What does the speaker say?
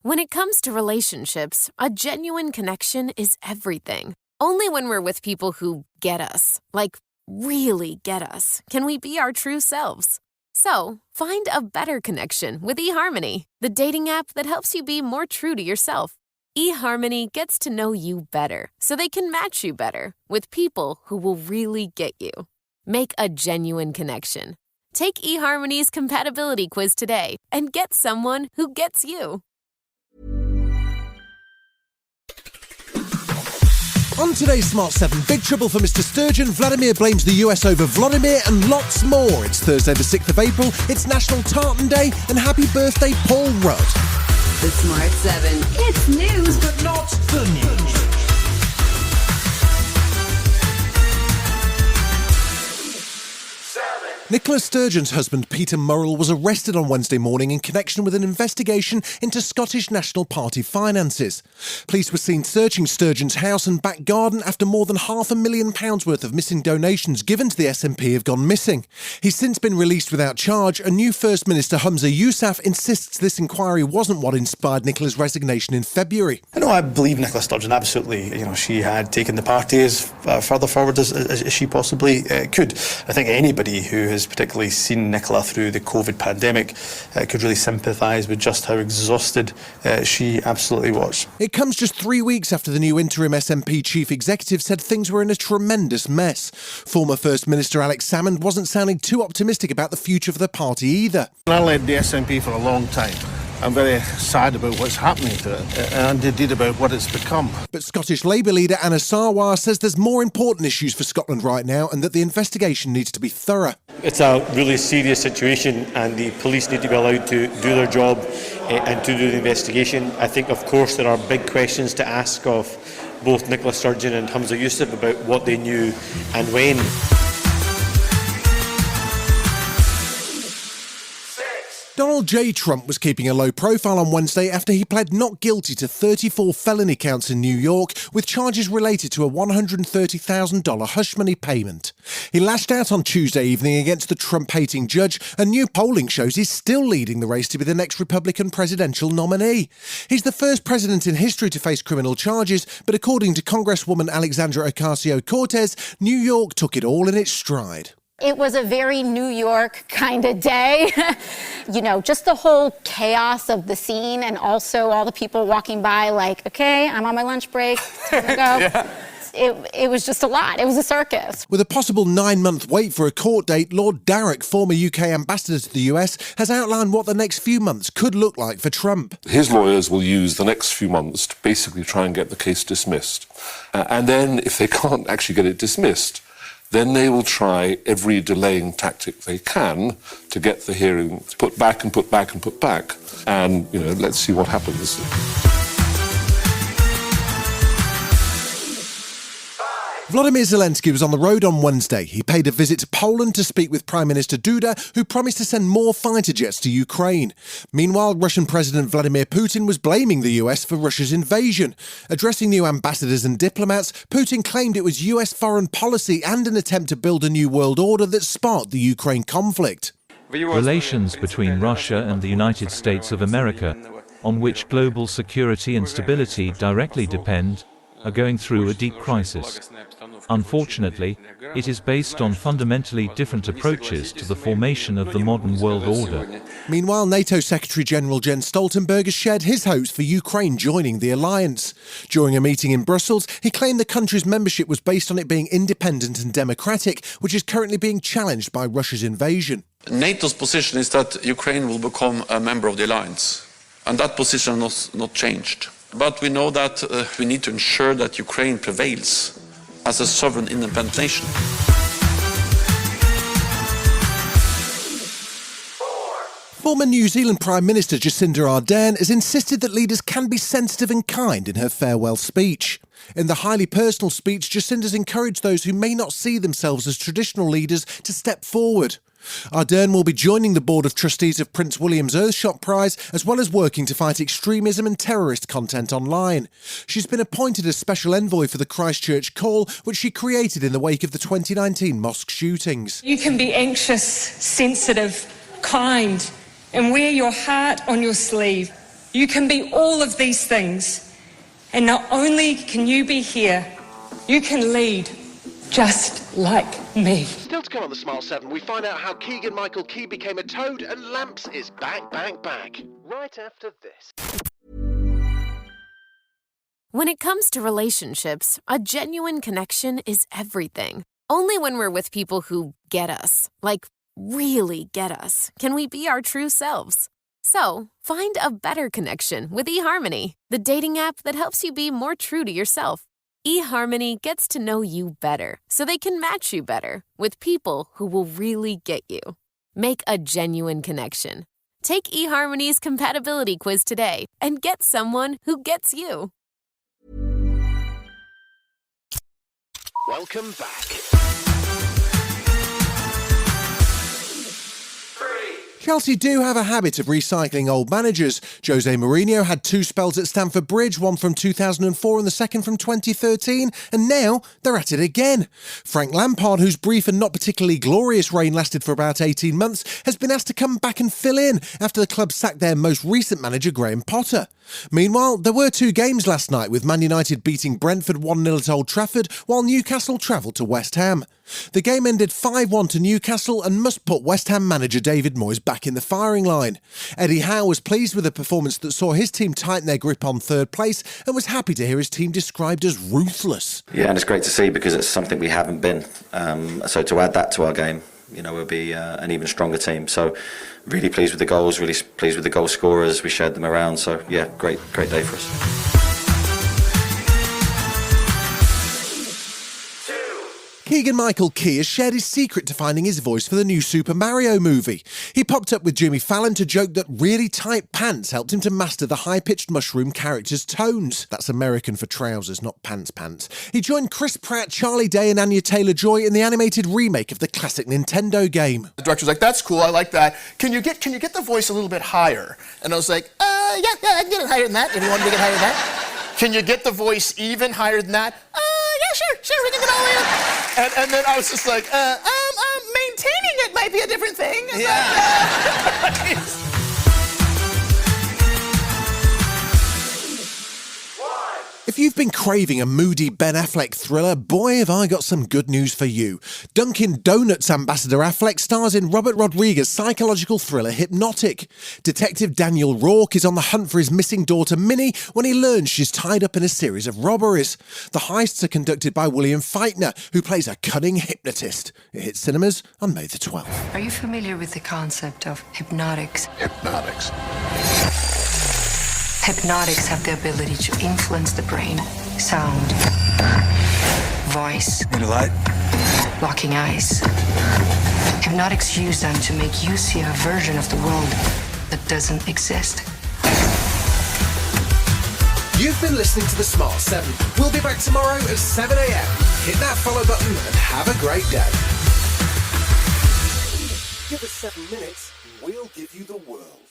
When it comes to relationships, a genuine connection is everything. Only when we're with people who get us, like really get us, can we be our true selves. So, find a better connection with eHarmony, the dating app that helps you be more true to yourself. eHarmony gets to know you better so they can match you better with people who will really get you. Make a genuine connection. Take eHarmony's compatibility quiz today and get someone who gets you. On today's Smart 7, big trouble for Mr. Sturgeon, Vladimir blames the US over Vladimir, and lots more. It's Thursday the 6th of April, it's National Tartan Day, and happy birthday Paul Rudd. The Smart 7. It's news, but not the news. Nicola Sturgeon's husband Peter Murrell was arrested on Wednesday morning in connection with an investigation into Scottish National Party finances. Police were seen searching Sturgeon's house and back garden after more than £500,000 worth of missing donations given to the SNP have gone missing. He's since been released without charge, and new First Minister Humza Yousaf insists this inquiry wasn't what inspired Nicola's resignation in February. I believe Nicola Sturgeon absolutely, she had taken the party as further forward as she possibly could. I think anybody who has particularly seen Nicola through the COVID pandemic could really sympathise with just how exhausted she absolutely was. It comes just 3 weeks after the new interim SNP chief executive said things were in a tremendous mess. Former First Minister Alex Salmond wasn't sounding too optimistic about the future for the party either. I led the SNP for a long time. I'm very sad about what's happening to it, and indeed about what it's become. But Scottish Labour leader Anna Sarwar says there's more important issues for Scotland right now, and that the investigation needs to be thorough. It's a really serious situation, and the police need to be allowed to do their job and to do the investigation. I think, of course, there are big questions to ask of both Nicola Sturgeon and Humza Yousaf about what they knew and when. Donald J. Trump was keeping a low profile on Wednesday after he pled not guilty to 34 felony counts in New York, with charges related to a $130,000 hush money payment. He lashed out on Tuesday evening against the Trump-hating judge, and new polling shows he's still leading the race to be the next Republican presidential nominee. He's the first president in history to face criminal charges, but according to Congresswoman Alexandra Ocasio-Cortez, New York took it all in its stride. It was a very New York kind of day. Just the whole chaos of the scene, and also all the people walking by like, okay, I'm on my lunch break, time to go. Yeah. It was just a lot. It was a circus. With a possible 9-month wait for a court date, Lord Darroch, former UK ambassador to the US, has outlined what the next few months could look like for Trump. His lawyers will use the next few months to basically try and get the case dismissed. And then, if they can't actually get it dismissed, then they will try every delaying tactic they can to get the hearing put back and put back and put back. And, let's see what happens. Volodymyr Zelensky was on the road on Wednesday. He paid a visit to Poland to speak with Prime Minister Duda, who promised to send more fighter jets to Ukraine. Meanwhile, Russian President Vladimir Putin was blaming the US for Russia's invasion. Addressing new ambassadors and diplomats, Putin claimed it was US foreign policy and an attempt to build a new world order that sparked the Ukraine conflict. Relations between Russia and the United States of America, on which global security and stability directly depend, are going through a deep crisis. Unfortunately, it is based on fundamentally different approaches to the formation of the modern world order. Meanwhile, NATO Secretary-General Jens Stoltenberg has shared his hopes for Ukraine joining the alliance. During a meeting in Brussels, he claimed the country's membership was based on it being independent and democratic, which is currently being challenged by Russia's invasion. NATO's position is that Ukraine will become a member of the alliance, and that position has not changed. But we know that we need to ensure that Ukraine prevails as a sovereign independent nation. Former New Zealand Prime Minister Jacinda Ardern has insisted that leaders can be sensitive and kind in her farewell speech. In the highly personal speech, Jacinda's encouraged those who may not see themselves as traditional leaders to step forward. Ardern will be joining the board of trustees of Prince William's Earthshot Prize, as well as working to fight extremism and terrorist content online. She's been appointed as special envoy for the Christchurch Call, which she created in the wake of the 2019 mosque shootings. You can be anxious, sensitive, kind, and wear your heart on your sleeve. You can be all of these things. And not only can you be here, you can lead just like me. Still to come on the Smart 7, we find out how Keegan-Michael Key became a toad and Lamps is back. Right after this. When it comes to relationships, a genuine connection is everything. Only when we're with people who get us, like really get us, can we be our true selves. So, find a better connection with eHarmony, the dating app that helps you be more true to yourself. eHarmony gets to know you better so they can match you better with people who will really get you. Make a genuine connection. Take eHarmony's compatibility quiz today and get someone who gets you. Welcome back. Chelsea do have a habit of recycling old managers. Jose Mourinho had 2 spells at Stamford Bridge, one from 2004 and the second from 2013, and now they're at it again. Frank Lampard, whose brief and not particularly glorious reign lasted for about 18 months, has been asked to come back and fill in after the club sacked their most recent manager, Graham Potter. Meanwhile, there were 2 games last night, with Man United beating Brentford 1-0 at Old Trafford, while Newcastle travelled to West Ham. The game ended 5-1 to Newcastle and must put West Ham manager David Moyes back in the firing line. Eddie Howe was pleased with a performance that saw his team tighten their grip on third place and was happy to hear his team described as ruthless. Yeah, and it's great to see because it's something we haven't been. So to add that to our game, we'll be an even stronger team. So really pleased with the goals, really pleased with the goal scorers. We shared them around. So yeah, great day for us. Keegan-Michael Key has shared his secret to finding his voice for the new Super Mario movie. He popped up with Jimmy Fallon to joke that really tight pants helped him to master the high-pitched mushroom character's tones. That's American for trousers, not pants. He joined Chris Pratt, Charlie Day and Anya Taylor-Joy in the animated remake of the classic Nintendo game. The director was like, "That's cool, I like that. Can you get the voice a little bit higher?" And I was like, yeah, I can get it higher than that. If you want me to get higher than that. Can you get the voice even higher than that? Yeah, sure, we can get all the way up. And then I was just like, maintaining it might be a different thing. Yeah. If you've been craving a moody Ben Affleck thriller, boy have I got some good news for you. Dunkin' Donuts ambassador Affleck stars in Robert Rodriguez's psychological thriller Hypnotic. Detective Daniel Rourke is on the hunt for his missing daughter Minnie when he learns she's tied up in a series of robberies. The heists are conducted by William Feitner, who plays a cunning hypnotist. It hits cinemas on May the 12th. Are you familiar with the concept of hypnotics? Hypnotics. Hypnotics have the ability to influence the brain, sound, voice, need a light? locking eyes. Hypnotics use them to make you see a version of the world that doesn't exist. You've been listening to The Smart 7. We'll be back tomorrow at 7 a.m. Hit that follow button and have a great day. Give us 7 minutes, we'll give you the world.